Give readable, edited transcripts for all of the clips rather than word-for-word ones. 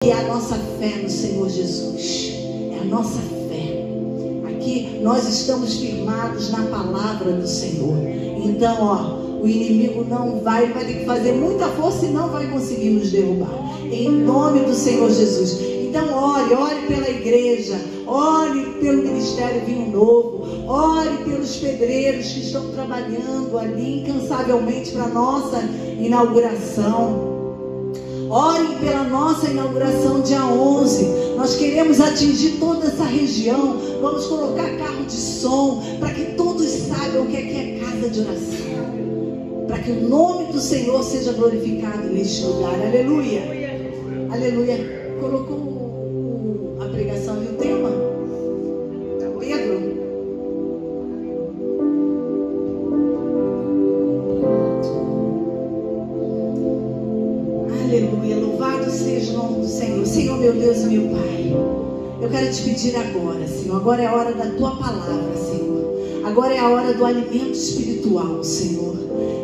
que é a nossa fé no Senhor Jesus. É a nossa fé. Aqui nós estamos firmados na palavra do Senhor. Então, o inimigo não vai ter que fazer muita força e não vai conseguir nos derrubar. Em nome do Senhor Jesus. Então ore pela igreja, ore pelo Ministério Vinho Novo, ore pelos pedreiros que estão trabalhando ali incansavelmente para a nossa inauguração. Orem pela nossa inauguração dia 11. Nós queremos atingir toda essa região. Vamos colocar carro de som para que todos saibam o que é casa de oração, para que o nome do Senhor seja glorificado neste lugar. Aleluia, aleluia. Colocou a pregação e o tema, Pedro. Aleluia, louvado seja o nome do Senhor. Senhor, meu Deus e meu Pai, eu quero te pedir agora, Senhor, agora é a hora da tua palavra, Senhor. Agora é a hora do alimento espiritual, Senhor.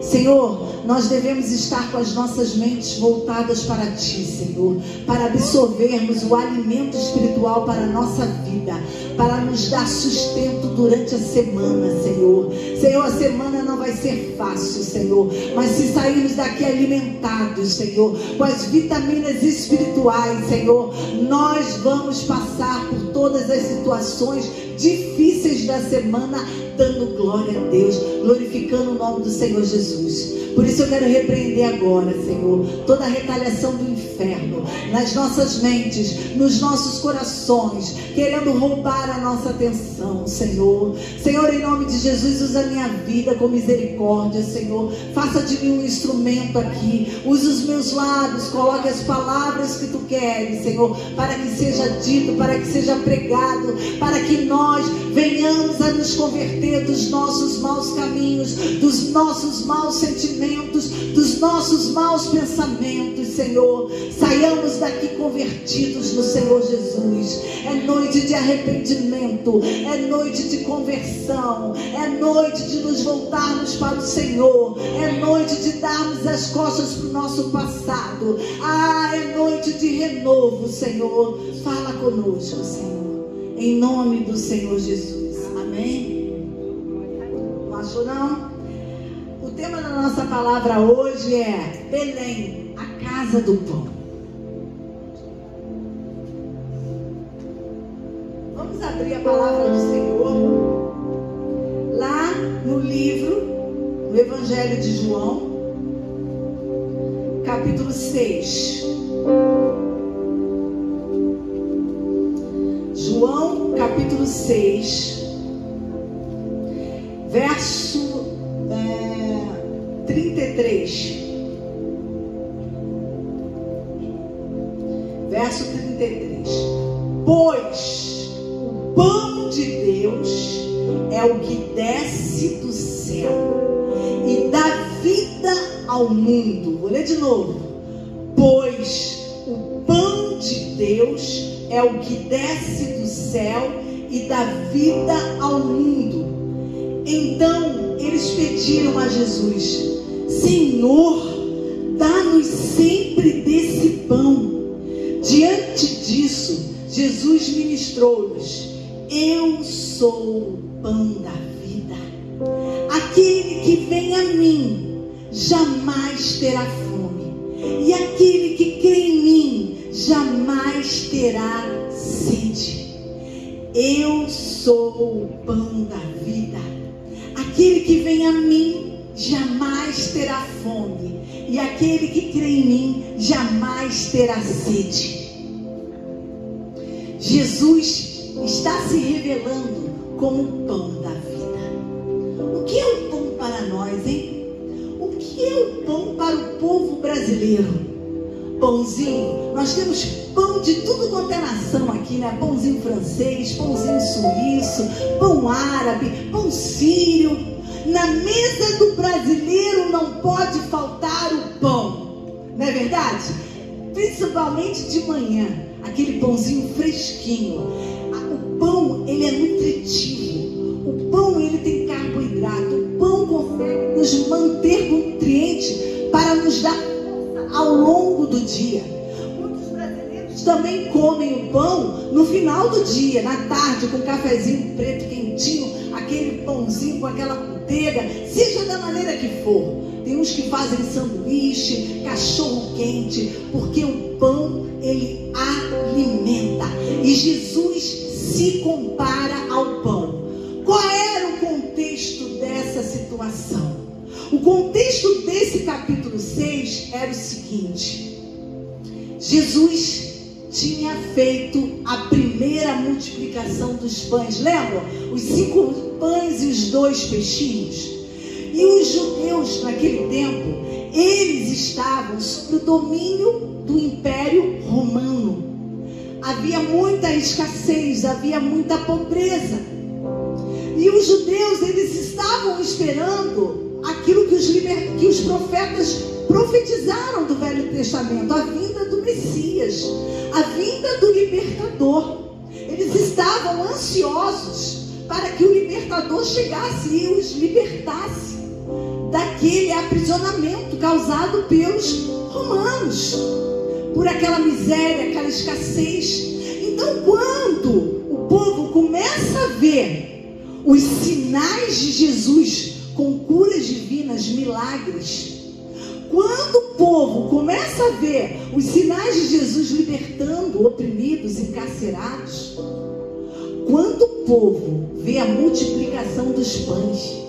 Senhor, nós devemos estar com as nossas mentes voltadas para Ti, Senhor, para absorvermos o alimento espiritual para a nossa vida, para nos dar sustento durante a semana, Senhor. Senhor, a semana não vai ser fácil, Senhor, mas se sairmos daqui alimentados, Senhor, com as vitaminas espirituais, Senhor, nós vamos passar por todas as situações difíceis da semana, dando glória a Deus, glorificando o nome do Senhor Jesus. Por isso eu quero repreender agora, Senhor, toda a retaliação do inferno nas nossas mentes, nos nossos corações, querendo roubar a nossa atenção, Senhor. Senhor, em nome de Jesus, usa a minha vida com misericórdia, Senhor. Faça de mim um instrumento aqui. Use os meus lábios, coloque as palavras que Tu queres, Senhor, para que seja dito, para que seja pregado, para que nós venhamos a nos converter dos nossos maus caminhos, dos nossos maus sentimentos, dos nossos maus pensamentos, Senhor. Saiamos daqui convertidos no Senhor Jesus. É noite de arrependimento, é noite de conversão, é noite de nos voltarmos para o Senhor, é noite de darmos as costas para o nosso passado. É noite de renovo, Senhor. Fala conosco, Senhor, em nome do Senhor Jesus. Amém? Não achou não? O tema da nossa palavra hoje é Belém, a casa do pão. Vamos abrir a palavra do Senhor lá no livro, no Evangelho de João, capítulo 6. João, capítulo 6, verso 33. Verso 33. Pois o pão de Deus é o que desce do céu e dá vida ao mundo. Vou ler de novo. Pois o pão de Deus é o que desce do céu e dá vida ao mundo. Então eles pediram a Jesus: Senhor, dá-nos sempre desse pão. Diante disso, Jesus ministrou-lhes: Eu sou o pão da vida. Aquele que vem a mim jamais terá fome, e aquele que crê em mim jamais terá sede. Eu sou o pão da vida. Aquele que vem a mim jamais terá fome, e aquele que crê em mim jamais terá sede. Jesus está se revelando como o pão da vida. O que é o pão para nós, hein? O que é o pão para o povo brasileiro? Pãozinho, nós temos pão de tudo quanto é nação aqui, né? Pãozinho francês, pãozinho suíço, pão árabe, pão sírio. Na mesa do brasileiro não pode faltar o pão, não é verdade? Principalmente de manhã, aquele pãozinho fresquinho. O pão, ele é nutritivo. O pão, ele tem carboidrato. O pão consegue nos manter nutrientes para nos dar força ao longo do dia. Muitos brasileiros também comem o pão no final do dia, na tarde, com um cafezinho preto quentinho, aquele pãozinho com aquela manteiga, seja da maneira que for. Tem uns que fazem sanduíche, cachorro quente, porque o pão, ele alimenta. E Jesus se compara ao pão. Qual era o contexto dessa situação? O contexto desse capítulo 6 era o seguinte: Jesus tinha feito a primeira multiplicação dos pães. Lembram? Os 5 pães e os 2 peixinhos. E os judeus, naquele tempo, eles estavam sob o domínio do Império Romano. Havia muita escassez, havia muita pobreza. E os judeus, eles estavam esperando aquilo que os profetas profetizaram do Velho Testamento, a vinda do Messias, a vinda do libertador. Eles estavam ansiosos para que o libertador chegasse e os libertasse daquele aprisionamento causado pelos romanos, por aquela miséria, aquela escassez. Então, quando o povo começa a ver os sinais de Jesus com curas divinas, milagres, quando o povo começa a ver os sinais de Jesus libertando oprimidos, encarcerados, quando o povo vê a multiplicação dos pães,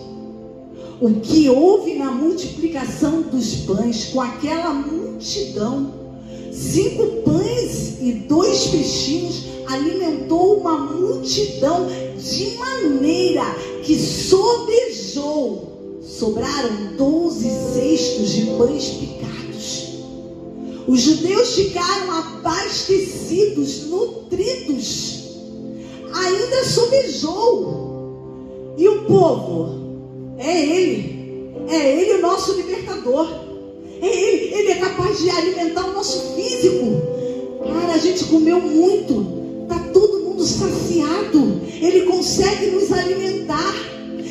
o que houve na multiplicação dos pães com aquela multidão, 5 pães e 2 peixinhos, alimentou uma multidão de maneira que sobejou. Sobraram 12 cestos de pães picados. Os judeus ficaram abastecidos, nutridos. Ainda sobejou. E o povo, é Ele o nosso libertador. Ele é capaz de alimentar o nosso físico. Cara, a gente comeu muito, tá todo mundo saciado. Ele consegue nos alimentar.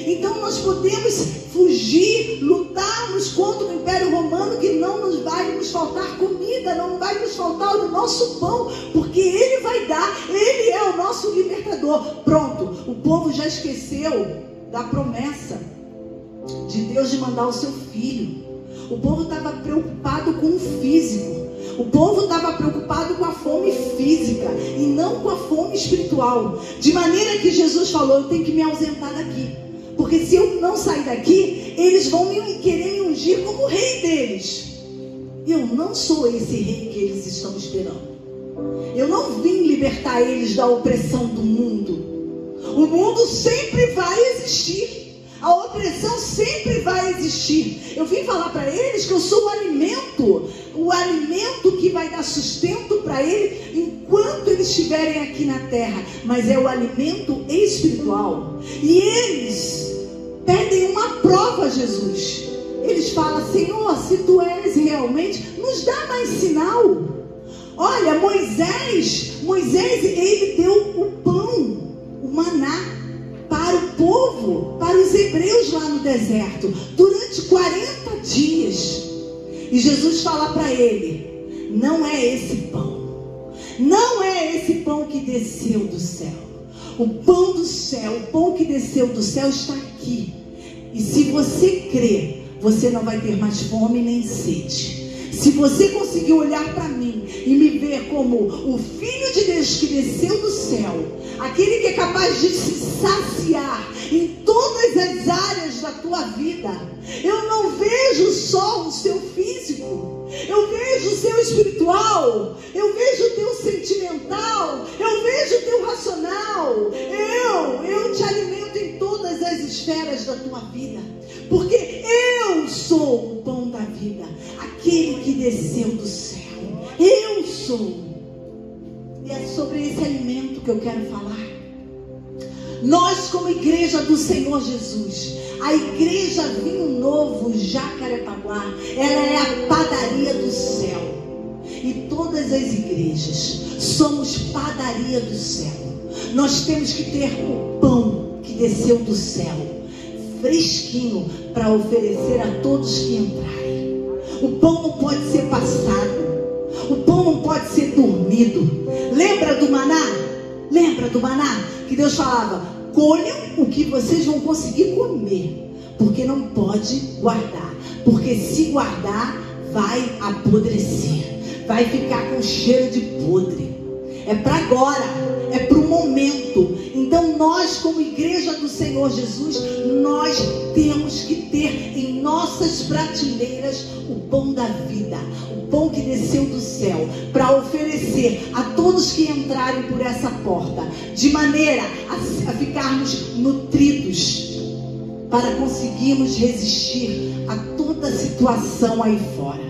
Então nós podemos fugir, lutarmos contra o Império Romano, que não nos vai nos faltar comida, não vai nos faltar o nosso pão, porque Ele vai dar. Ele é o nosso libertador. Pronto, o povo já esqueceu da promessa de Deus de mandar o seu filho. O povo estava preocupado com o físico. O povo estava preocupado com a fome física e não com a fome espiritual. De maneira que Jesus falou: eu tenho que me ausentar daqui, porque se eu não sair daqui, eles vão querer me ungir como rei deles. Eu não sou esse rei que eles estão esperando. Eu não vim libertar eles da opressão do mundo. O mundo sempre vai existir. A opressão sempre vai existir. Eu vim falar para eles que eu sou o alimento que vai dar sustento para eles enquanto eles estiverem aqui na terra. Mas é o alimento espiritual. E eles pedem uma prova a Jesus. Eles falam: Senhor, se tu és realmente, nos dá mais sinal. Olha, Moisés, ele deu o pão, o maná, para o povo, para os hebreus lá no deserto, durante 40 dias. E Jesus fala para ele: não é esse pão, não é esse pão que desceu do céu. O pão do céu, o pão que desceu do céu está aqui. E se você crer, você não vai ter mais fome nem sede. Se você conseguir olhar para mim e me ver como o Filho de Deus que desceu do céu, aquele que é capaz de se saciar em todas as áreas da tua vida, eu não vejo só o seu físico, eu vejo o seu espiritual, eu vejo o teu sentimental, eu vejo o teu racional. Eu te alimento em todas as esferas da tua vida, porque eu sou o pão da vida, aquele que desceu do céu. Eu sou. E é sobre esse alimento que eu quero falar. Nós, como igreja do Senhor Jesus, a igreja Vinho Novo Jacarepaguá, ela é a padaria do céu. E todas as igrejas somos padaria do céu. Nós temos que ter o pão que desceu do céu, fresquinho, para oferecer a todos que entrarem. O pão não pode ser passado. O pão não pode ser dormido. comido. Lembra do maná? Lembra do maná? Que Deus falava: colham o que vocês vão conseguir comer, porque não pode guardar, porque se guardar vai apodrecer, vai ficar com cheiro de podre. É para agora, é para o momento. Então nós, como igreja do Senhor Jesus, nós temos que ter em nossas prateleiras o pão da vida, o pão que desceu do céu, para oferecer a todos que entrarem por essa porta, de maneira a ficarmos nutridos, para conseguirmos resistir a toda situação aí fora.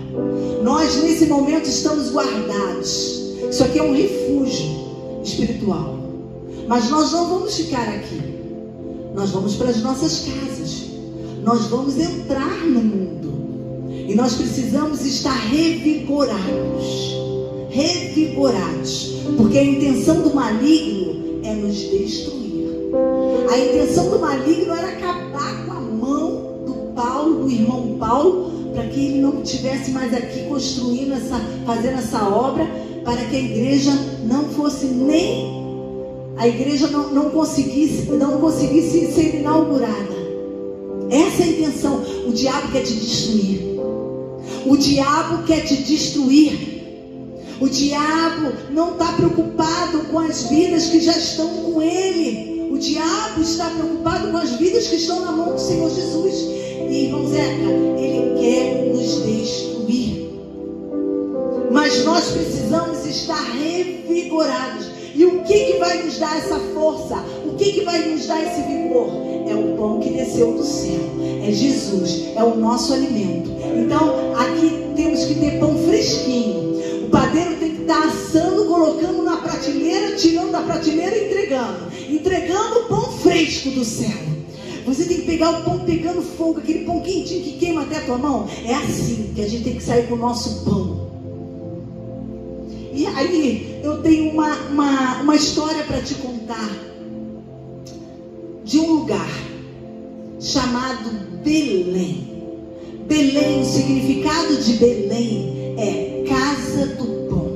Nós nesse momento estamos guardados. Isso aqui é um refúgio espiritual. Mas nós não vamos ficar aqui. Nós vamos para as nossas casas. Nós vamos entrar no mundo. E nós precisamos estar revigorados. Revigorados. Porque a intenção do maligno é nos destruir. A intenção do maligno era acabar com a mão do Paulo, do irmão Paulo, para que ele não estivesse mais aqui construindo fazendo essa obra, para que a igreja não fosse nem, a igreja não conseguisse ser inaugurada. Essa é a intenção. O diabo quer te destruir. O diabo quer te destruir. O diabo não está preocupado com as vidas que já estão com ele. O diabo está preocupado com as vidas que estão na mão do Senhor Jesus. E, irmão Zeca, ele quer nos destruir. Mas nós precisamos estar revigorados. E o que vai nos dar essa força? O que vai nos dar esse vigor? É o pão que desceu do céu. É Jesus, é o nosso alimento. Então, aqui temos que ter pão fresquinho. O padeiro tem que estar assando, colocando na prateleira, tirando da prateleira e entregando o pão fresco do céu. Você tem que pegar o pão pegando fogo, aquele pão quentinho que queima até a tua mão. É assim que a gente tem que sair com o nosso pão. E aí eu tenho uma história para te contar de um lugar chamado Belém. Belém, o significado de Belém é casa do pão.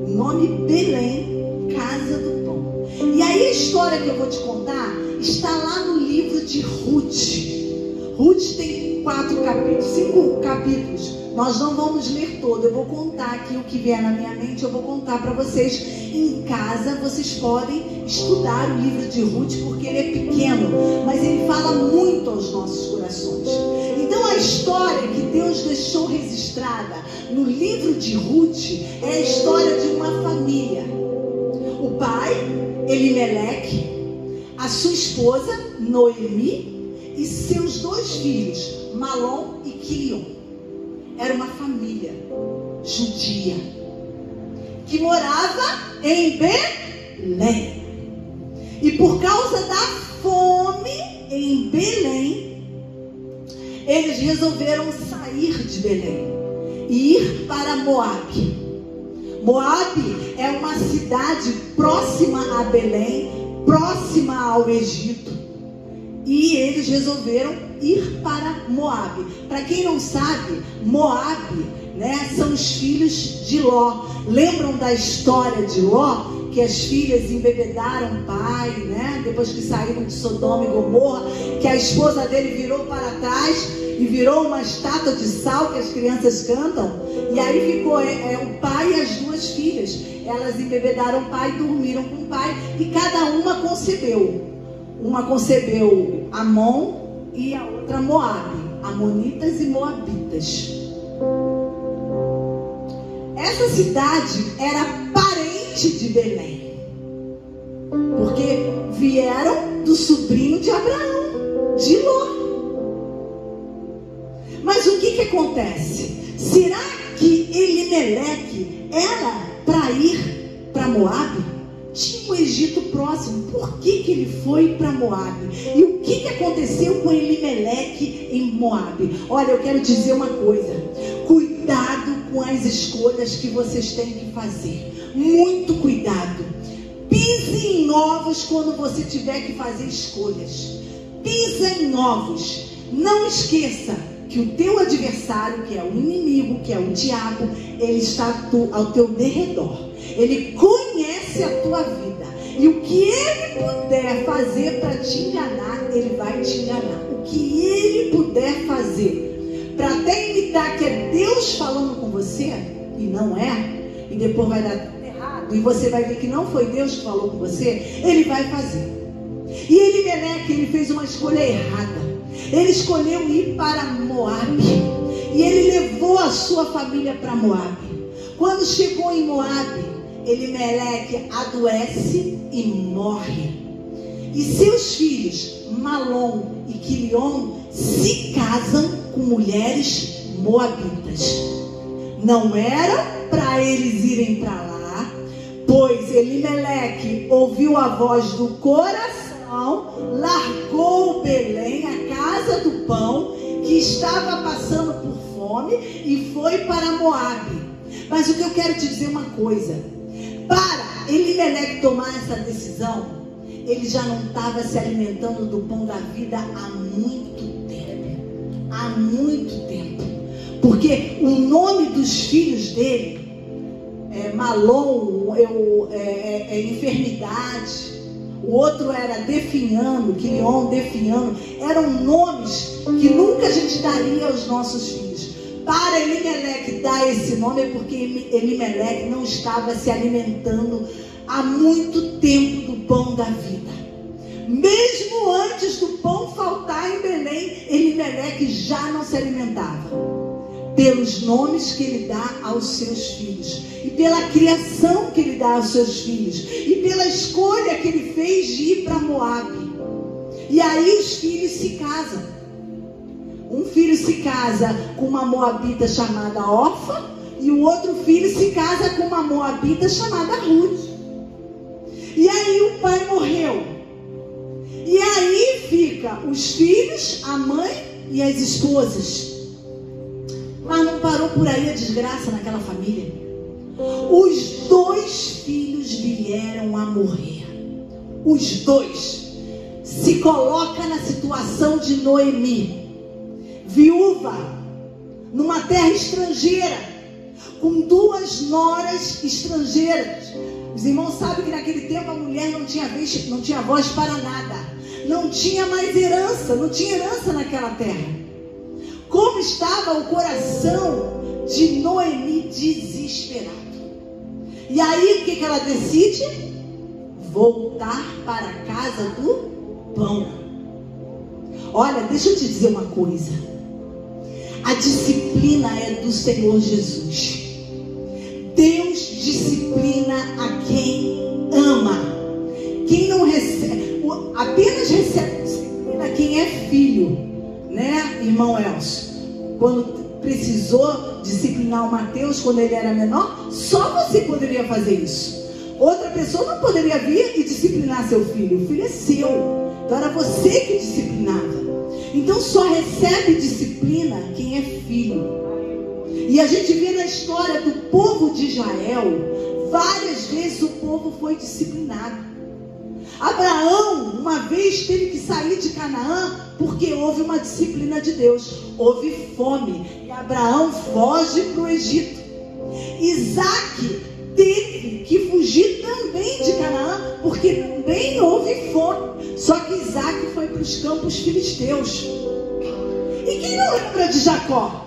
O nome Belém, casa do pão. E aí a história que eu vou te contar está lá no livro de Ruth. Ruth tem 5 capítulos. Nós não vamos ler todo. Eu vou contar aqui o que vier na minha mente. Eu vou contar para vocês. Em casa vocês podem estudar o livro de Ruth, porque ele é pequeno, mas ele fala muito aos nossos corações. Então a história que Deus deixou registrada no livro de Ruth é a história de uma família. O pai, Elimeleque, a sua esposa, Noemi, e seus 2 filhos, Malom e Quilion. Era uma família judia que morava em Belém. E por causa da fome em Belém, eles resolveram sair de Belém e ir para Moabe. Moabe é uma cidade próxima a Belém, próxima ao Egito. E eles resolveram ir para Moabe. Para quem não sabe, Moabe, são os filhos de Ló. Lembram da história de Ló? Que as filhas embebedaram o pai, depois que saíram de Sodoma e Gomorra, que a esposa dele virou para trás e virou uma estátua de sal que as crianças cantam. E aí ficou o pai e as 2 filhas. Elas embebedaram o pai, dormiram com o pai, e cada uma concebeu. Uma concebeu Amon e a outra Moabe, amonitas e moabitas. Essa cidade era parente de Belém, porque vieram do sobrinho de Abraão, de Ló. Mas o que acontece? Será que Elimeleque era para ir para Moabe? Tinha o Egito próximo. Por que ele foi para Moabe? E o que aconteceu com Elimeleque em Moabe? Olha, eu quero dizer uma coisa. Cuidado com as escolhas que vocês têm que fazer. Muito cuidado. Pise em ovos quando você tiver que fazer escolhas. Pisa em ovos. Não esqueça que o teu adversário, que é o inimigo, que é o diabo, ele está ao teu derredor. Ele conhece a tua vida. E o que ele puder fazer para te enganar, ele vai te enganar. O que ele puder fazer para até imitar que é Deus falando com você, e não é, e depois vai dar tudo errado, e você vai ver que não foi Deus que falou com você, ele vai fazer. E Elimeleque, ele fez uma escolha errada. Ele escolheu ir para Moabe. E ele levou a sua família para Moabe. Quando chegou em Moabe, Elimeleque adoece e morre. E seus filhos, Malom e Quilion, se casam com mulheres moabitas. Não era para eles irem para lá, pois Elimeleque ouviu a voz do coração, largou Belém, a casa do pão, que estava passando por fome, e foi para Moabe. Mas o que eu quero te dizer uma coisa: para Elimeleque tomar essa decisão, ele já não estava se alimentando do pão da vida há muito tempo. Há muito tempo. Porque o nome dos filhos dele Malom, enfermidade. O outro era definhando, Quilion, definhando. Eram nomes que nunca a gente daria aos nossos filhos. Para Elimeleque dar esse nome é porque Elimeleque não estava se alimentando há muito tempo do pão da vida. Mesmo antes do pão faltar em Belém, Elimeleque já não se alimentava. Pelos nomes que ele dá aos seus filhos, e pela criação que ele dá aos seus filhos, e pela escolha que ele fez de ir para Moabe. E aí os filhos se casam. Um filho se casa com uma moabita chamada Orfa, e o outro filho se casa com uma moabita chamada Ruth. E aí o pai morreu. E aí fica os filhos, a mãe e as esposas. Mas não parou por aí a desgraça naquela família. Os 2 filhos vieram a morrer. Os 2. Se coloca na situação de Noemi, viúva, numa terra estrangeira, com 2 noras estrangeiras. Os irmãos sabem que naquele tempo a mulher não tinha voz para nada. Não tinha mais herança, não tinha herança naquela terra. Como estava o coração de Noemi desesperado. E aí o que ela decide? Voltar para a casa do pão. Olha, deixa eu te dizer uma coisa. A disciplina é do Senhor Jesus. Deus disciplina a quem ama. Quem não recebe, apenas recebe disciplina quem é filho. Né, irmão Elcio? Quando precisou disciplinar o Mateus quando ele era menor, só você poderia fazer isso. Outra pessoa não poderia vir e disciplinar seu filho. O filho é seu. Então era você que disciplinava. Então só recebe disciplina quem é filho. E a gente vê na história do povo de Israel, várias vezes o povo foi disciplinado. Abraão, uma vez, teve que sair de Canaã porque houve uma disciplina de Deus. Houve fome e Abraão foge para o Egito. Isaac teve que fugir também de Canaã porque também houve fome. Só que Isaac foi para os campos filisteus. E quem não lembra de Jacó?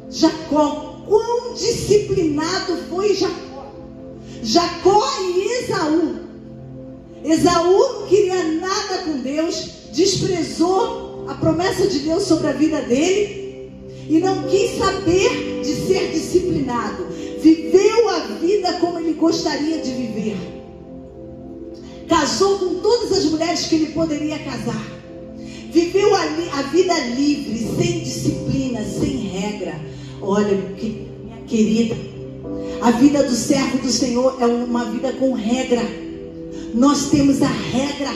Jacó, quão disciplinado foi Jacó. Jacó e Esaú. Esaú não queria nada com Deus, desprezou a promessa de Deus sobre a vida dele e não quis saber de ser disciplinado. Viveu a vida como ele gostaria de viver. Casou com todas as mulheres que ele poderia casar. Viveu a vida livre, sem disciplina, sem regra. Olha, minha querida, a vida do servo do Senhor é uma vida com regra. Nós temos a regra,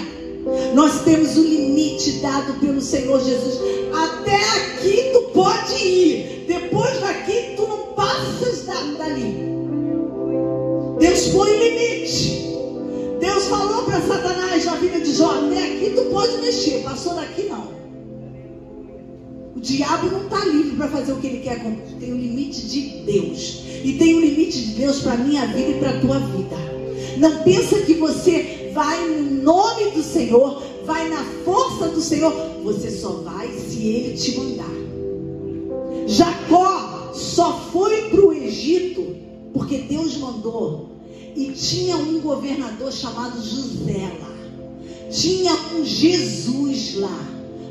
nós temos o limite dado pelo Senhor Jesus. Até aqui tu pode ir, depois daqui tu não passas dali. Deus põe limite. Deus falou para Satanás na vida de Jó: até aqui tu pode mexer, passou daqui não. O diabo não está livre para fazer o que ele quer. Tem o limite de Deus. E tem o limite de Deus para a minha vida e para a tua vida. Não pensa que você vai no nome do Senhor, vai na força do Senhor. Você só vai se Ele te mandar. Jacó só foi para o Egito porque Deus mandou. E tinha um governador chamado José lá. Tinha um Jesus lá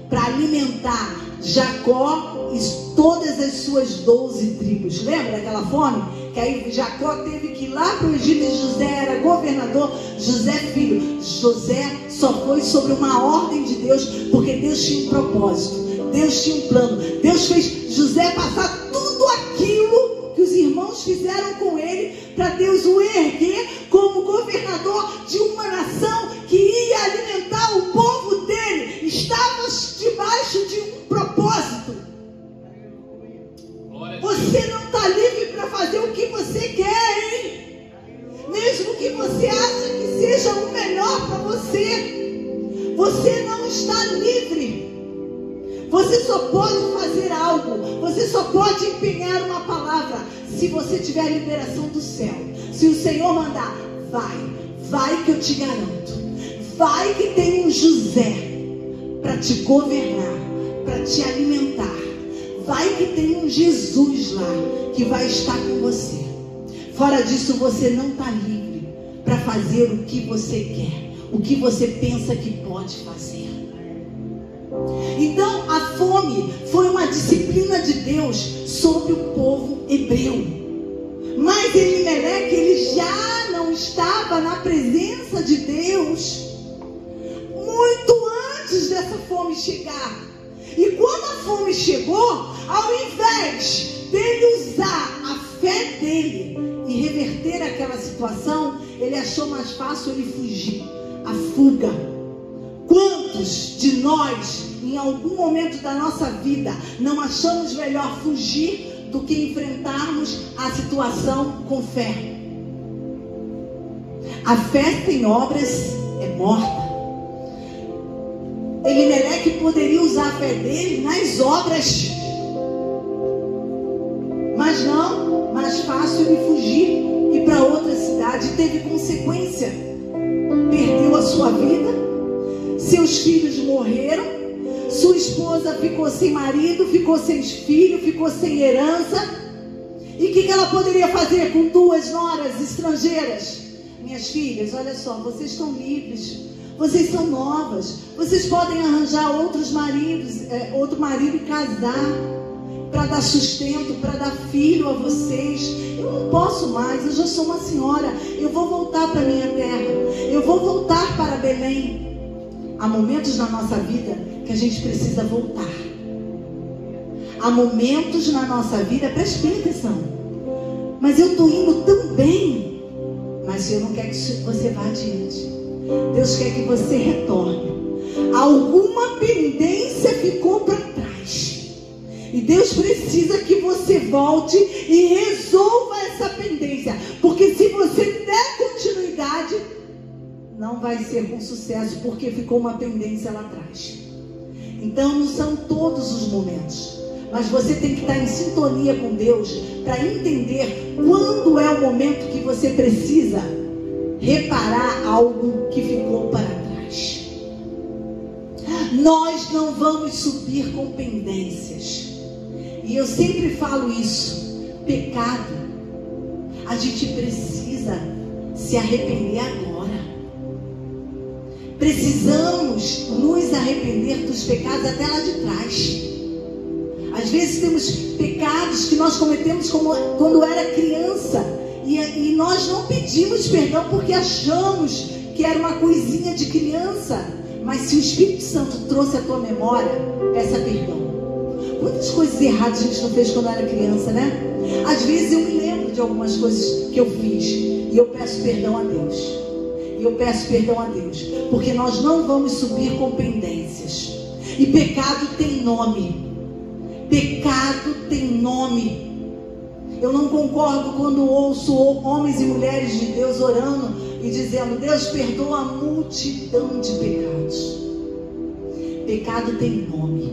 para alimentar Jacó e todas as suas 12 tribos. Lembra daquela fome? Que aí Jacó teve que ir lá para o Egito e José era governador. José filho. José só foi sobre uma ordem de Deus, porque Deus tinha um propósito. Deus tinha um plano. Deus fez José passar tudo aquilo que os irmãos fizeram com ele, para Deus o erguer como governador de uma nação que ia alimentar o povo dele. Estava debaixo de um propósito. Você não está livre para fazer o que você quer, hein? Mesmo que você ache que seja o melhor para você, você não está livre. Você só pode fazer algo, você só pode empenhar uma palavra se você tiver a liberação do céu. Se o Senhor mandar, vai que eu te garanto. Vai que tem um José para te governar, para te alimentar. Vai que tem um Jesus lá que vai estar com você. Fora disso, você não está livre para fazer o que você quer, o que você pensa que pode fazer. Então a fome foi uma disciplina de Deus sobre o povo hebreu. Mas Elimeleque, ele já não estava na presença de Deus muito antes dessa fome chegar. E quando a fome chegou, ao invés dele usar a fé dele e reverter aquela situação, ele achou mais fácil ele fugir. A fuga. Quantos de nós, em algum momento da nossa vida, não achamos melhor fugir do que enfrentarmos a situação com fé? A fé sem obras é morta. Elimeleque poderia usar a fé dele nas obras, mas não, mais fácil ele fugir e ir para outra cidade. Teve consequência, perdeu a sua vida, seus filhos morreram, sua esposa ficou sem marido, ficou sem filho, ficou sem herança. E o que ela poderia fazer com 2 noras estrangeiras? Minhas filhas, olha só, vocês estão livres. Vocês são novas. Vocês podem arranjar outros maridos, outro marido e casar, para dar sustento, para dar filho a vocês. Eu não posso mais, eu já sou uma senhora. Eu vou voltar para minha terra. Eu vou voltar para Belém. Há momentos na nossa vida que a gente precisa voltar. Há momentos na nossa vida, preste bem atenção. Mas eu estou indo tão bem. Mas eu não quero que você vá adiante. Deus quer que você retorne. Alguma pendência ficou para trás. E Deus precisa que você volte e resolva essa pendência. Porque se você der continuidade, não vai ser com sucesso, porque ficou uma pendência lá atrás. Então não são todos os momentos. Mas você tem que estar em sintonia com Deus para entender quando é o momento que você precisa reparar algo que ficou para trás. Nós não vamos subir com pendências. E eu sempre falo isso. Pecado, a gente precisa se arrepender agora. Precisamos nos arrepender dos pecados até lá de trás. Às vezes temos pecados que nós cometemos quando era criança. E nós não pedimos perdão porque achamos que era uma coisinha de criança. Mas se o Espírito Santo trouxe à tua memória, peça perdão. Quantas coisas erradas a gente não fez quando era criança, né? Às vezes eu me lembro de algumas coisas que eu fiz e eu peço perdão a Deus. E eu peço perdão a Deus, porque nós não vamos subir com pendências. E pecado tem nome. Pecado tem nome. Eu não concordo quando ouço homens e mulheres de Deus orando e dizendo: Deus perdoa a multidão de pecados. Pecado tem nome.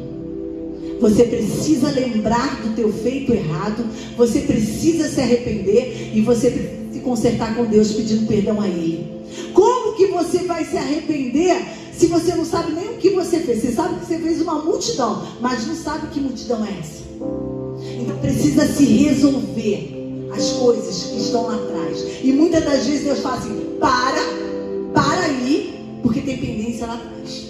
Você precisa lembrar do teu feito errado. Você precisa se arrepender. E você precisa se consertar com Deus, pedindo perdão a Ele. Como que você vai se arrepender se você não sabe nem o que você fez? Você sabe que você fez uma multidão, mas não sabe que multidão é essa. Então precisa se resolver as coisas que estão lá atrás. E muitas das vezes Deus fala assim: para aí, porque tem pendência lá atrás.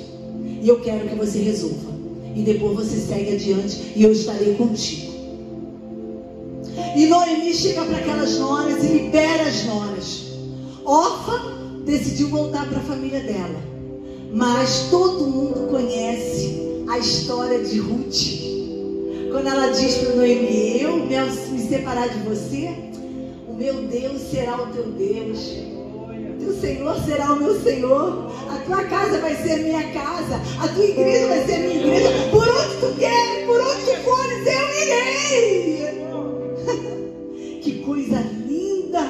E eu quero que você resolva. E depois você segue adiante e eu estarei contigo. E Noemi chega para aquelas noras e libera as noras. Orfa decidiu voltar para a família dela. Mas todo mundo conhece a história de Ruth. Quando ela diz para Noemi: eu me separar de você, o meu Deus será o teu Deus, o teu Senhor será o meu Senhor, a tua casa vai ser a minha casa, a tua igreja vai ser a minha igreja. Por onde tu queres, por onde tu fores, eu irei. Que coisa linda,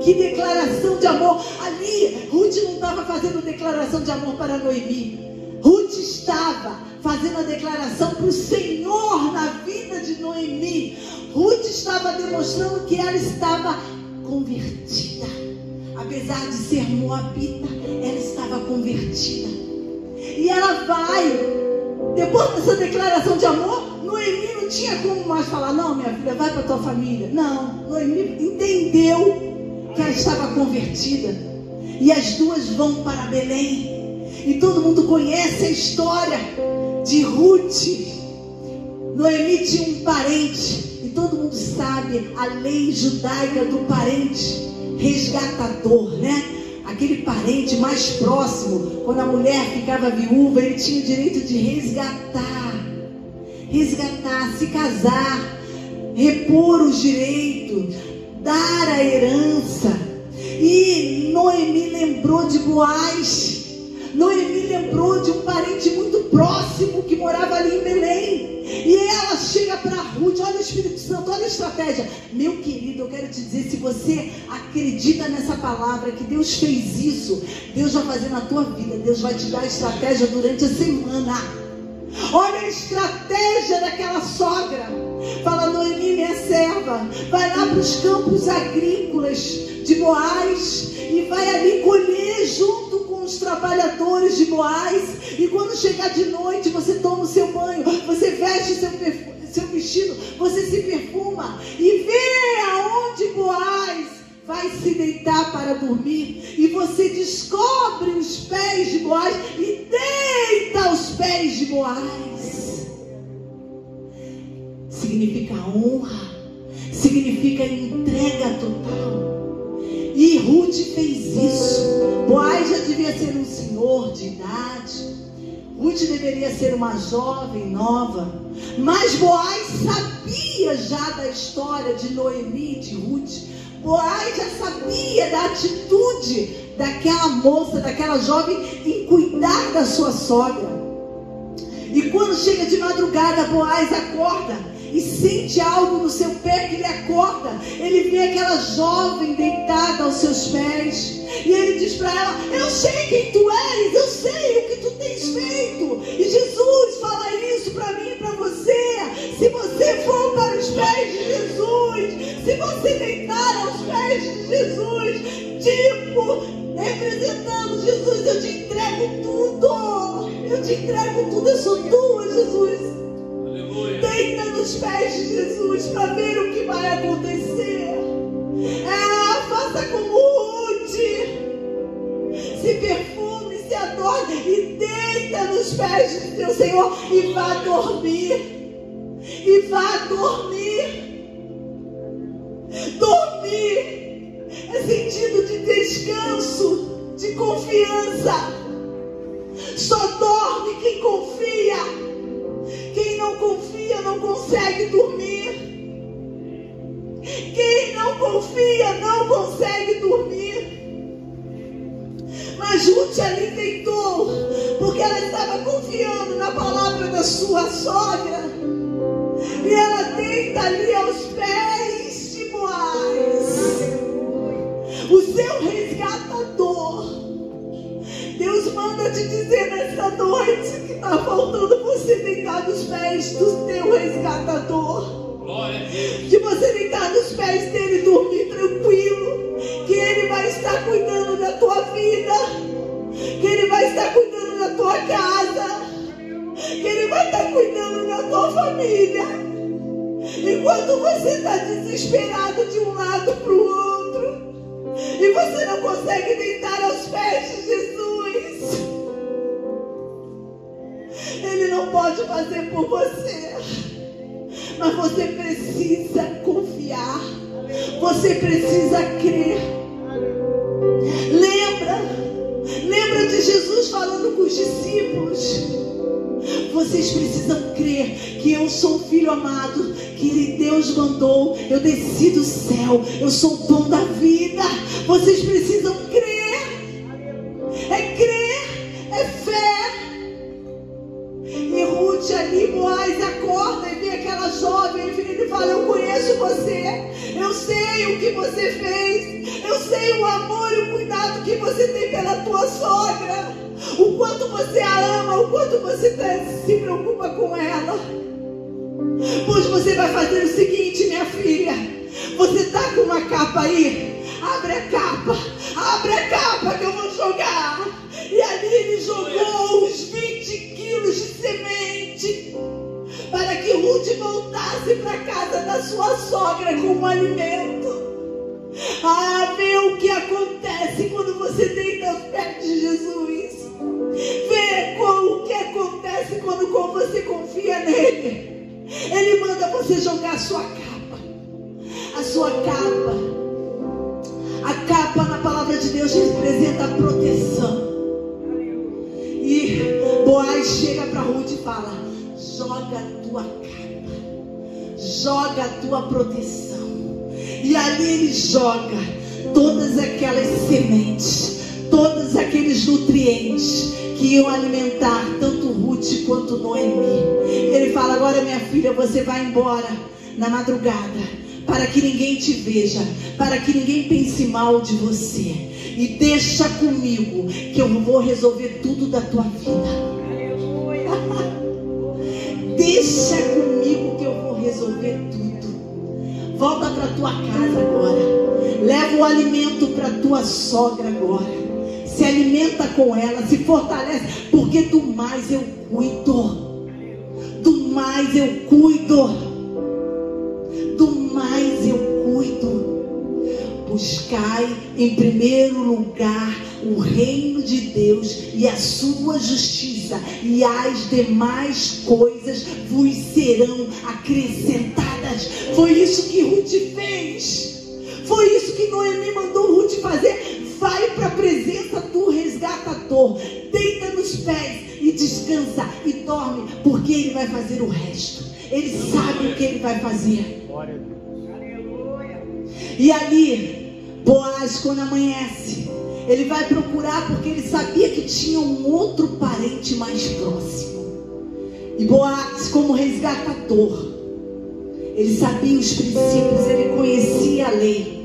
que declaração de amor. Ali Ruth não estava fazendo declaração de amor para Noemi. Ruth estava fazendo a declaração para o Senhor na vida de Noemi. Ruth estava demonstrando que ela estava convertida. Apesar de ser moabita, ela estava convertida. E ela vai, depois dessa declaração de amor, Noemi não tinha como mais falar: não, minha filha, vai para a tua família. Não, Noemi entendeu que ela estava convertida. E as duas vão para Belém. E todo mundo conhece a história de Ruth. Noemi tinha um parente. E todo mundo sabe a lei judaica do parente resgatador, né? Aquele parente mais próximo. Quando a mulher ficava viúva, ele tinha o direito de resgatar, se casar, repor os direitos, dar a herança. E Noemi lembrou de Boaz. Noemi lembrou de um parente muito próximo que morava ali em Belém. E ela chega para Ruth: olha o Espírito Santo, olha a estratégia. Meu querido, eu quero te dizer, se você acredita nessa palavra, que Deus fez isso, Deus vai fazer na tua vida. Deus vai te dar a estratégia durante a semana. Olha a estratégia daquela sogra. Fala: Noemi, minha serva, vai lá para os campos agrícolas de Boaz e vai ali colher junto com os trabalhadores de Boaz. E quando chegar de noite, você toma o seu banho, você veste seu vestido, você se perfuma e vê aonde Boaz vai se deitar para dormir. E você descobre os pés de Boaz e deita aos pés de Boaz. Significa honra, significa entrega total. E Ruth fez isso. Boaz já devia ser um senhor de idade. Ruth deveria ser uma jovem nova. Mas Boaz sabia já da história de Noemi e de Ruth. Boaz já sabia da atitude daquela moça, daquela jovem, em cuidar da sua sogra. E quando chega de madrugada, Boaz acorda e sente algo no seu pé, que ele acorda. Ele vê aquela jovem deitada aos seus pés. E ele diz para ela: eu sei quem tu és, eu sei o que tu tens feito. E Jesus fala isso para mim e para você. Se você for para os pés de Jesus, se você deitar aos pés de Jesus, tipo, representando Jesus, eu te entrego tudo. Eu te entrego tudo, eu sou tua, Jesus. Deita nos pés de Jesus para ver o que vai acontecer. Faça como Ruth. Se perfume, se adore e deita nos pés de teu Senhor e vá dormir. E vá dormir. Dormir é sentido de descanso, de confiança. Só dorme quem confia. Quem não confia não consegue dormir. Quem não confia não consegue dormir. Mas Ruth ali deitou, porque ela estava confiando na palavra da sua sogra. E ela deita ali aos pés de Boaz, o seu resgatador. Deus Deus manda te dizer nessa noite que está faltando você deitar nos pés do teu resgatador. Glória a Deus. De você deitar nos pés dele e dormir tranquilo. Que ele vai estar cuidando da tua vida. Que ele vai estar cuidando da tua casa. Que ele vai estar cuidando da tua família. Enquanto você está desesperado de um lado para o outro. E você não consegue deitar aos pés de Jesus. Ele não pode fazer por você. Mas você precisa confiar. Você precisa crer. Lembra de Jesus falando com os discípulos. Vocês precisam crer que eu sou um filho amado, que Deus mandou, eu desci do céu, eu sou o dom da vida. Vocês precisam crer. É crer, é fé. E Ruth ali, Boaz acorda e vê aquela jovem, ele fala: eu conheço você, eu sei o que você fez, eu sei o amor e o cuidado que você tem pela tua sogra, o quanto você a ama, o quanto você se preocupa com ela. Pois você vai fazer o seguinte, minha filha, você está com uma capa aí? Abre a capa que eu vou jogar. E ali ele jogou uns 20 quilos de semente para que Ruth voltasse para a casa da sua sogra com um alimento. Ah, vê o que acontece quando você deita aos pés de Jesus. Vê o que acontece quando você confia nele. Ele manda você jogar a sua capa. A sua capa. A capa na palavra de Deus representa a proteção. E Boaz chega para Ruth e fala: joga a tua capa, joga a tua proteção. E ali ele joga todas aquelas sementes, todos aqueles nutrientes que iam alimentar tanto Ruth quanto Noemi. Ele fala: agora, minha filha, você vai embora na madrugada, para que ninguém te veja, para que ninguém pense mal de você. E deixa comigo, que eu vou resolver tudo da tua vida. Deixa comigo que eu vou resolver tudo. Volta para tua casa agora. Leva o alimento para tua sogra agora. Se alimenta com ela, se fortalece, porque do mais eu cuido. Do mais eu cuido. Do mais eu cuido. Buscai em primeiro lugar o reino de Deus e a sua justiça, e as demais coisas vos serão acrescentadas. Foi isso que Ruth fez. Foi isso que Noemi mandou Ruth fazer. Vai para a presença do resgatador, deita nos pés e descansa e dorme, porque ele vai fazer o resto. Ele sabe o que ele vai fazer. E ali Boaz, quando amanhece, ele vai procurar, porque ele sabia que tinha um outro parente mais próximo. E Boaz, como resgatador, ele sabia os princípios, ele conhecia a lei.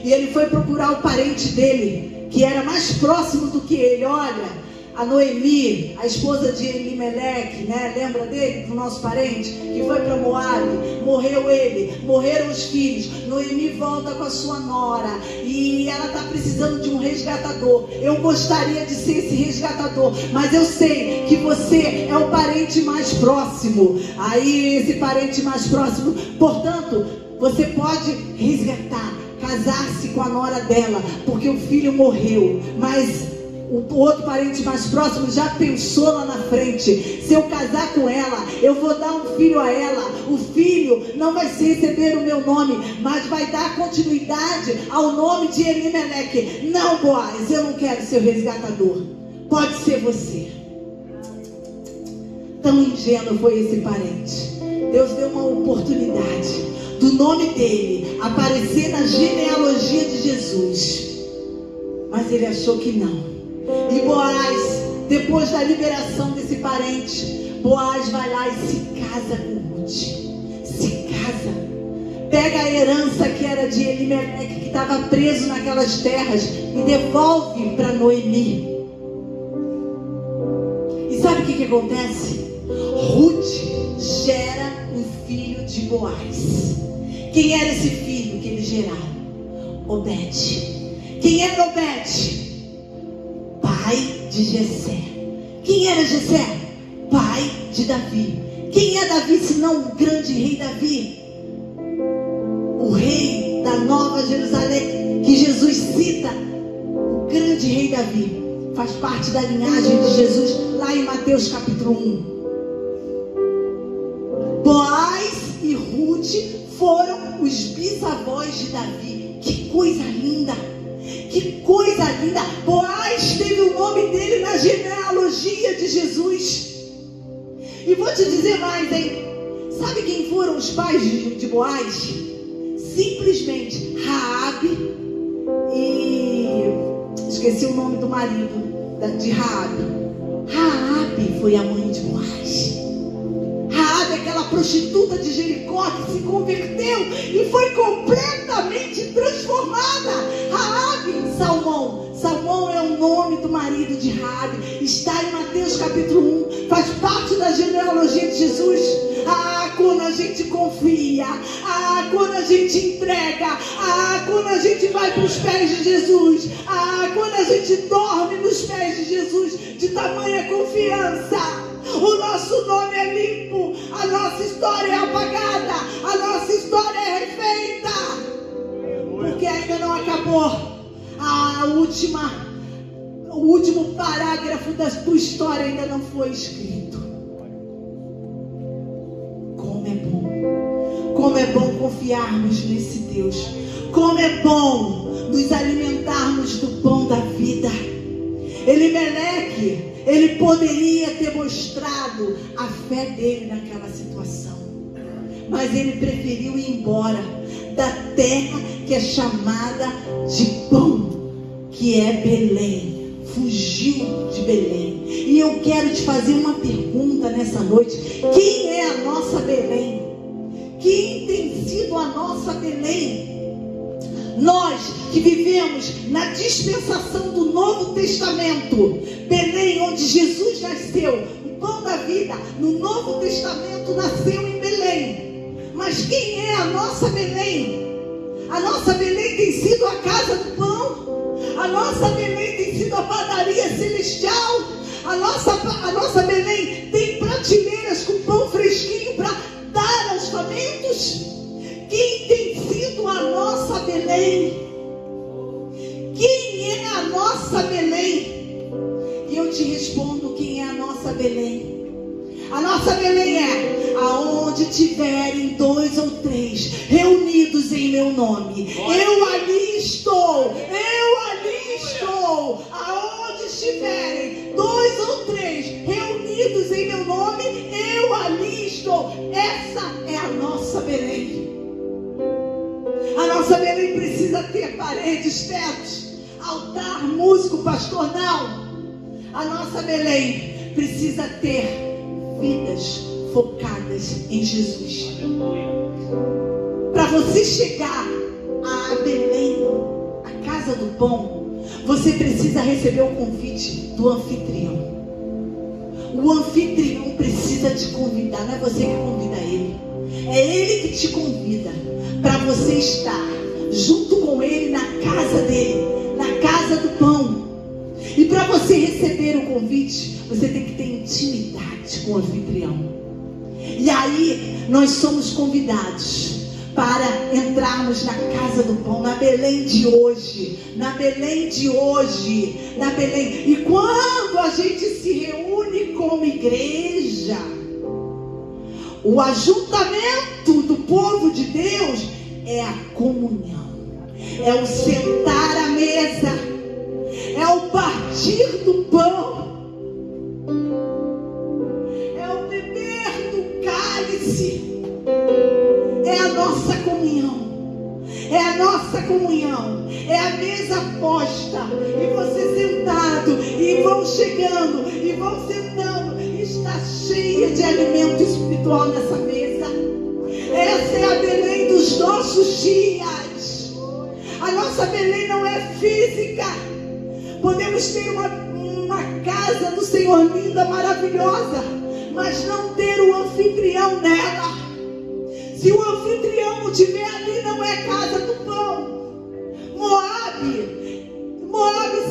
E ele foi procurar o parente dele, que era mais próximo do que ele. Olha, a Noemi, a esposa de Elimeleque, né? Lembra dele, do nosso parente, que foi para Moabe, morreu ele, morreram os filhos. Noemi volta com a sua nora e ela está precisando de um resgatador. Eu gostaria de ser esse resgatador, mas eu sei que você é o parente mais próximo. Aí esse parente mais próximo, portanto, você pode resgatar, casar-se com a nora dela, porque o filho morreu, mas o outro parente mais próximo já pensou lá na frente: se eu casar com ela, eu vou dar um filho a ela. O filho não vai receber o meu nome, mas vai dar continuidade ao nome de Elimeleque. Não, Boaz, eu não quero ser o resgatador. Pode ser você. Tão ingênuo foi esse parente. Deus deu uma oportunidade do nome dele aparecer na genealogia de Jesus, mas ele achou que não. E Boaz, depois da liberação desse parente, Boaz vai lá e se casa com Ruth. Se casa. Pega a herança que era de Elimeleque, que estava preso naquelas terras, e devolve para Noemi. sabe o que acontece? Ruth gera um filho de Boaz. Quem era esse filho que ele gerava? Obed. Quem era Obed? Pai de Jessé. Quem era Jessé? Pai de Davi. Quem é Davi senão o grande rei Davi? O rei da Nova Jerusalém, que Jesus cita, o grande rei Davi, faz parte da linhagem de Jesus, lá em Mateus capítulo 1. Boaz e Ruth foram os bisavós de Davi. Que coisa linda! Que coisa linda! Boaz teve o nome dele na genealogia de Jesus. E vou te dizer mais, hein? Sabe quem foram os pais de Boaz? Simplesmente Raabe e... esqueci o nome do marido de Raabe. Raabe foi a mãe de Boaz. Raabe, aquela prostituta de Jericó que se converteu e foi completamente transformada. Raabe, Salmão. Salmão é o nome do marido de Raabe. Está em Mateus capítulo 1. Faz parte da genealogia de Jesus. Quando a gente confia, quando a gente entrega, quando a gente vai para os pés de Jesus, quando a gente dorme nos pés de Jesus, de tamanha confiança, o nosso nome é limpo, a nossa história é apagada, a nossa história é refeita, porque ainda não acabou. O último parágrafo da tua história ainda não foi escrito. Como é bom confiarmos nesse Deus. Como é bom nos alimentarmos do pão da vida. Elimeleque, ele poderia ter mostrado a fé dele naquela situação, mas ele preferiu ir embora da terra que é chamada de pão, que é Belém. Fugiu de Belém. E eu quero te fazer uma pergunta nessa noite: quem é a nossa Belém? Quem tem sido a nossa Belém? Nós que vivemos na dispensação do Novo Testamento, Belém, onde Jesus nasceu, o pão da vida, no Novo Testamento nasceu em Belém. Mas quem é a nossa Belém? A nossa Belém tem sido a casa do pão. A nossa Belém tem sido a padaria celestial. A nossa Belém tem prateleiras com pão fresquinho para dar aos famintos. Quem tem sido a nossa Belém? Quem é a nossa Belém? E eu te respondo: quem é a nossa Belém? A nossa Belém é: aonde tiverem 2 ou 3 reunidos em meu nome, eu ali estou. Eu ali estou. Aonde estiverem 2 ou 3 reunidos em meu nome, eu ali estou. Essa é a nossa Belém. A nossa Belém precisa ter paredes, tetos, altar, músico, pastor, não. A nossa Belém precisa ter vidas focadas em Jesus. Para você chegar a Belém, a casa do pão, você precisa receber o convite do anfitrião. O anfitrião precisa te convidar, não é você que convida ele. É ele que te convida para você estar junto com ele na casa dele, na casa do pão. E para você receber o convite, você tem que ter intimidade com o anfitrião. E aí nós somos convidados para entrarmos na casa do pão, na Belém de hoje, na Belém de hoje, na Belém. E quando a gente se reúne como igreja, o ajuntamento do povo de Deus é a comunhão, é o sentar à mesa, é o partir do pão, é o beber do cálice, é a nossa comunhão, é a nossa comunhão, é a mesa posta, e você sentado, e vão chegando, e vão sentando, e está cheia de alimento espiritual nessa mesa. Essa é a Belém dos nossos dias. A nossa Belém não é física, Podemos ter uma casa do Senhor linda, maravilhosa, mas não ter o anfitrião nela. Se o anfitrião não estiver ali, não é casa do pão. Moabe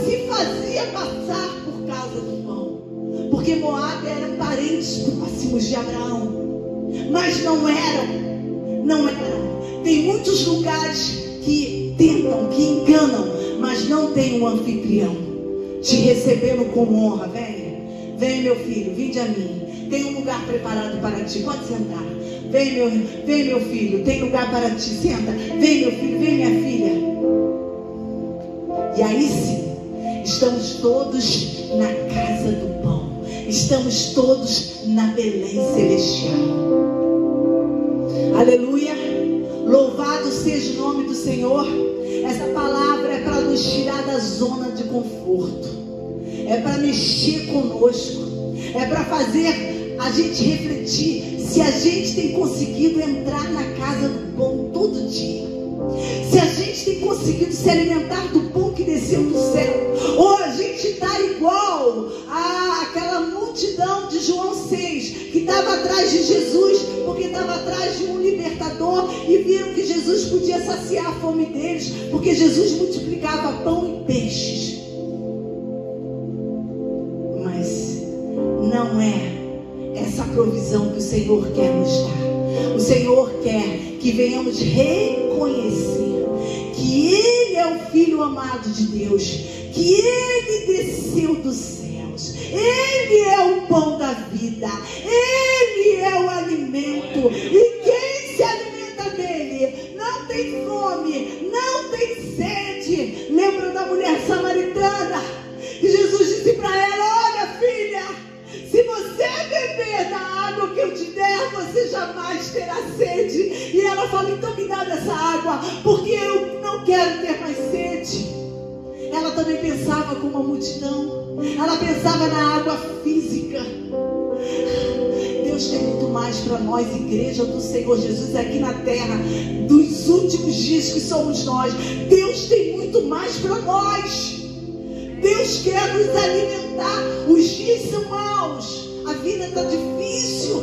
se fazia passar por casa do pão, porque Moabe eram parentes próximos de Abraão, mas não eram. Tem muitos lugares que tentam, que enganam, mas não tem um anfitrião te recebendo com honra. Vem meu filho, vinde a mim, tem um lugar preparado para ti, pode sentar. Vem meu filho, tem lugar para ti, senta. Vem meu filho, vem minha filha. E aí sim, estamos todos na casa do pão, estamos todos na Belém celestial. Aleluia, louvado seja o nome do Senhor. Essa palavra é para nos tirar da zona de conforto, é para mexer conosco, é para fazer a gente refletir se a gente tem conseguido entrar na casa do pão todo dia, se a gente tem conseguido se alimentar do pão que desceu do céu, ou a gente está igual àquela multidão de João 6, que estava atrás de Jesus, porque estava atrás de um libertador, e viram que Jesus podia saciar a fome deles, porque Jesus multiplicava pão e peixes. Mas não é essa provisão que o Senhor quer nos dar. O Senhor quer que venhamos reconhecer que Ele é o Filho amado de Deus, que Ele desceu dos céus, Ele é o pão da vida, Ele é o alimento, e quem se alimenta dele não tem fome, não tem sede. Lembra da mulher samaritana? E Jesus disse para ela: olha, filha, se você beber da água que eu te der, você jamais terá sede. E ela fala: então me dá dessa água, porque eu não quero ter mais sede. Ela também pensava como a multidão, ela pensava na água física. Deus tem muito mais para nós, igreja do Senhor Jesus aqui na terra, dos últimos dias que somos nós. Deus tem muito mais para nós. Deus quer nos alimentar. Os dias são maus, a vida está difícil,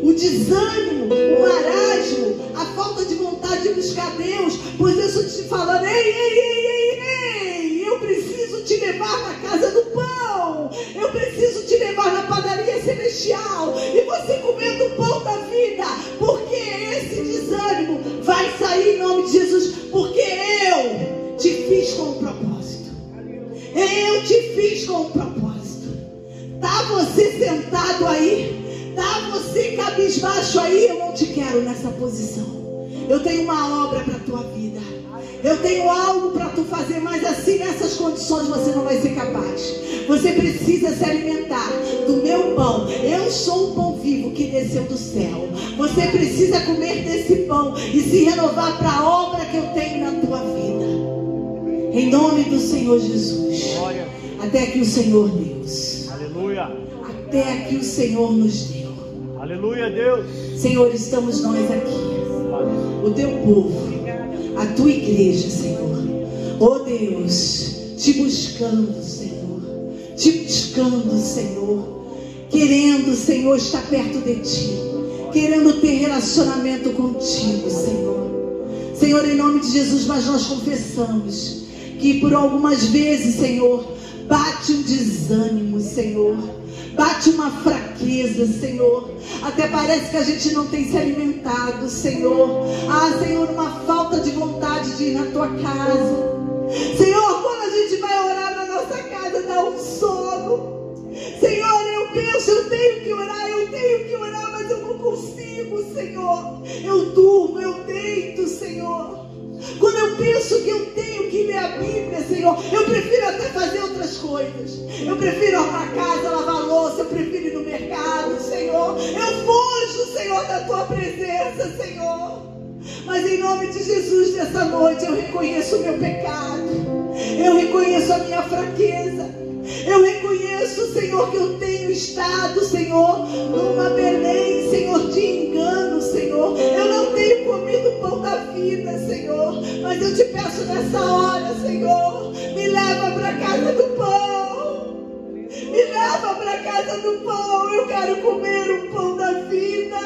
o desânimo, o marasmo, a falta de vontade de buscar Deus. Pois eu estou te falando: ei, eu preciso te levar na casa do pão, eu preciso te levar na padaria celestial, e você comendo o pão da vida, porque esse desânimo vai sair em nome de Jesus, porque eu te fiz com um propósito. Eu te fiz com um propósito. Tá você sentado aí, tá você cabisbaixo aí, eu não te quero nessa posição. Eu tenho uma obra para a tua vida, eu tenho algo para tu fazer, mas assim, nessas condições você não vai ser capaz. Você precisa se alimentar do meu pão. Eu sou o pão vivo que desceu do céu. Você precisa comer desse pão e se renovar para a obra que eu tenho na tua vida, em nome do Senhor Jesus. Glória. Até que o Senhor Deus, Aleluia. até que o Senhor nos deu. Aleluia, Deus. Senhor, estamos nós aqui, o teu povo, a tua igreja, Senhor. Oh Deus, te buscando, Senhor, te buscando, Senhor, querendo, Senhor, estar perto de ti, querendo ter relacionamento contigo, Senhor. Senhor, em nome de Jesus, mas nós confessamos que por algumas vezes, Senhor, bate um desânimo, Senhor, bate uma fraqueza, Senhor. Até parece que a gente não tem se alimentado, Senhor. Senhor, uma falta de vontade de ir na tua casa. Senhor, quando a gente vai orar na nossa casa, dá um sono. Senhor, eu penso, eu tenho que orar, mas eu não consigo, Senhor. Eu durmo, eu deito, Senhor. Quando eu penso que eu tenho que ler a Bíblia, Senhor, eu prefiro até fazer outras coisas. Eu prefiro arrumar a casa, lavar a louça, eu prefiro ir no mercado, Senhor. Eu fujo, Senhor, da tua presença, Senhor. Mas em nome de Jesus, nessa noite, eu reconheço o meu pecado. Eu reconheço a minha fraqueza. Eu reconheço, Senhor, que eu tenho estado, Senhor, numa Belém, Senhor, de engano, Senhor. Eu não tenho comido o pão da vida, Senhor. Mas eu te peço nessa hora, Senhor, Me leva para a casa do pão. Me leva para a casa do pão. Eu quero comer o pão da vida.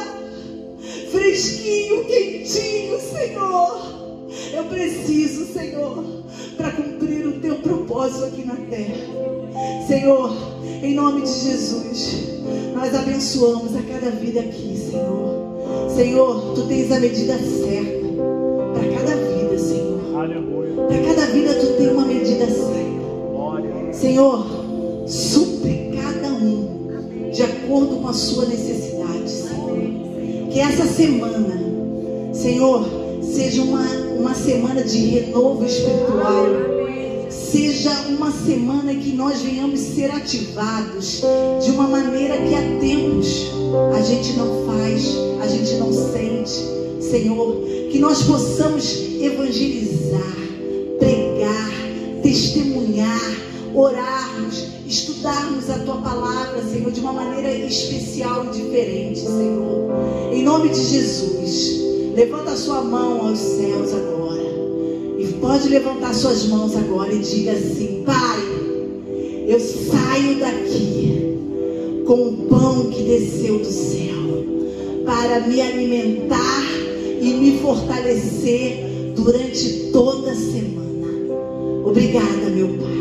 Fresquinho, quentinho, Senhor. Eu preciso, Senhor, para cumprir o teu propósito aqui na terra. Senhor, em nome de Jesus, nós abençoamos a cada vida aqui, Senhor. Senhor, tu tens a medida certa para cada vida, Senhor. Para cada vida tu tem uma medida certa. Senhor, supre cada um de acordo com a sua necessidade, Senhor. Que essa semana, Senhor, seja uma semana de renovo espiritual. Seja uma semana que nós venhamos ser ativados de uma maneira que há tempos a gente não faz, a gente não sente. Senhor, que nós possamos evangelizar, pregar, testemunhar, orarmos, estudarmos a tua palavra, Senhor, de uma maneira especial e diferente, Senhor. Em nome de Jesus, levanta a sua mão aos céus agora. E pode levantar suas mãos agora e diga assim: Pai, eu saio daqui com o pão que desceu do céu para me alimentar e me fortalecer durante toda a semana. Obrigada, meu Pai.